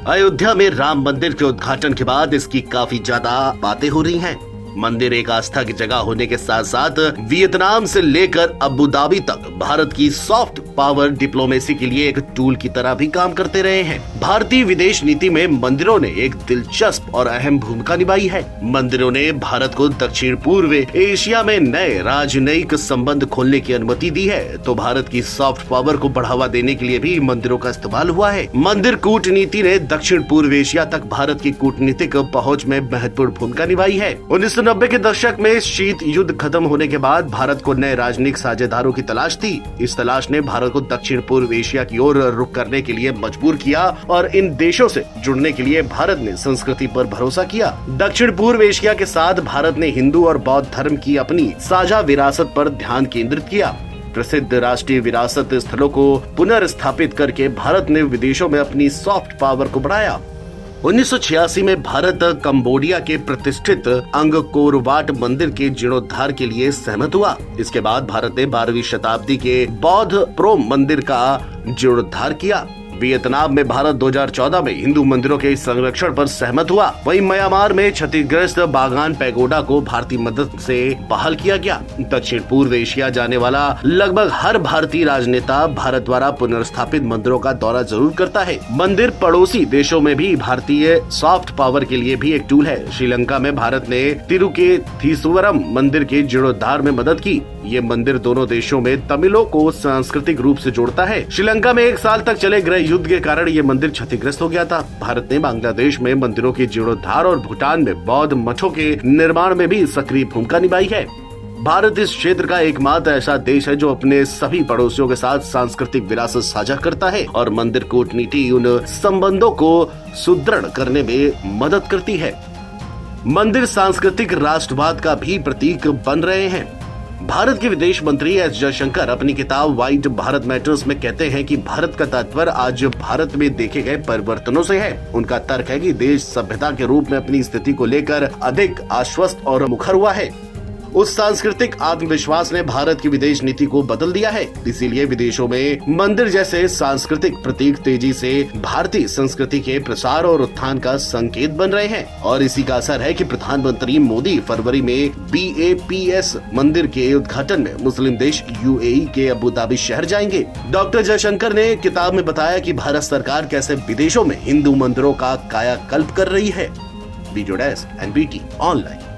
अयोध्या में राम मंदिर के उद्घाटन के बाद इसकी काफी ज्यादा बातें हो रही हैं। मंदिर एक आस्था की जगह होने के साथ साथ वियतनाम से लेकर अबू धाबी तक भारत की सॉफ्ट पावर डिप्लोमेसी के लिए एक टूल की तरह भी काम करते रहे हैं। भारतीय विदेश नीति में मंदिरों ने एक दिलचस्प और अहम भूमिका निभाई है। मंदिरों ने भारत को दक्षिण पूर्व एशिया में नए राजनयिक संबंध खोलने की अनुमति दी है, तो भारत की सॉफ्ट पावर को बढ़ावा देने के लिए भी मंदिरों का इस्तेमाल हुआ है। मंदिर कूटनीति ने दक्षिण पूर्व एशिया तक भारत की कूटनीतिक पहुँच में महत्वपूर्ण भूमिका निभाई है। 1990 के दशक में शीत युद्ध खत्म होने के बाद भारत को नए राजनीतिक साझेदारों की तलाश थी। इस तलाश ने भारत को दक्षिण पूर्व एशिया की ओर रुख करने के लिए मजबूर किया और इन देशों से जुड़ने के लिए भारत ने संस्कृति पर भरोसा किया। दक्षिण पूर्व एशिया के साथ भारत ने हिंदू और बौद्ध धर्म की अपनी साझा विरासत पर ध्यान केंद्रित किया। प्रसिद्ध राष्ट्रीय विरासत स्थलों को पुनर्स्थापित करके भारत ने विदेशों में अपनी सॉफ्ट पावर को बढ़ाया। 1986 में भारत कंबोडिया के प्रतिष्ठित अंगकोर वाट मंदिर के जीर्णोद्धार के लिए सहमत हुआ। इसके बाद भारत ने 12वीं शताब्दी के बौद्ध प्रोम मंदिर का जीर्णोद्धार किया। वियतनाम में भारत 2014 में हिंदू मंदिरों के संरक्षण पर सहमत हुआ। वहीं म्यांमार में क्षतिग्रस्त बागान पैगोडा को भारतीय मदद से बहाल किया गया। दक्षिण पूर्व एशिया जाने वाला लगभग हर भारतीय राजनेता भारत द्वारा पुनर्स्थापित मंदिरों का दौरा जरूर करता है। मंदिर पड़ोसी देशों में भी भारतीय सॉफ्ट पावर के लिए भी एक टूल है। श्रीलंका में भारत ने तिरुकेथीश्वरम मंदिर के जीर्णोद्धार में मदद की। ये मंदिर दोनों देशों में तमिलों को सांस्कृतिक रूप से जोड़ता है। श्रीलंका में 1 साल तक चले गृह युद्ध के कारण ये मंदिर क्षतिग्रस्त हो गया था। भारत ने बांग्लादेश में मंदिरों के जीर्णोद्धार और भूटान में बौद्ध मठों के निर्माण में भी सक्रिय भूमिका निभाई है। भारत इस क्षेत्र का एकमात्र ऐसा देश है जो अपने सभी पड़ोसियों के साथ सांस्कृतिक विरासत साझा करता है और मंदिर कूटनीति उन संबंधों को सुदृढ़ करने में मदद करती है। मंदिर सांस्कृतिक राष्ट्रवाद का भी प्रतीक बन रहे हैं। भारत के विदेश मंत्री एस जयशंकर अपनी किताब व्हाइट भारत मैटर्स में कहते हैं कि भारत का तात्पर्य आज भारत में देखे गए परिवर्तनों से है। उनका तर्क है कि देश सभ्यता के रूप में अपनी स्थिति को लेकर अधिक आश्वस्त और मुखर हुआ है। उस सांस्कृतिक आत्मविश्वास ने भारत की विदेश नीति को बदल दिया है। इसीलिए विदेशों में मंदिर जैसे सांस्कृतिक प्रतीक तेजी से भारतीय संस्कृति के प्रसार और उत्थान का संकेत बन रहे हैं। और इसी का असर है कि प्रधानमंत्री मोदी फरवरी में BAPS मंदिर के उद्घाटन में मुस्लिम देश UAE के अबू धाबी शहर जाएंगे। डॉक्टर जयशंकर ने किताब में बताया कि भारत सरकार कैसे विदेशों में हिंदू मंदिरों का कायाकल्प कर रही है। Video desk NBT online.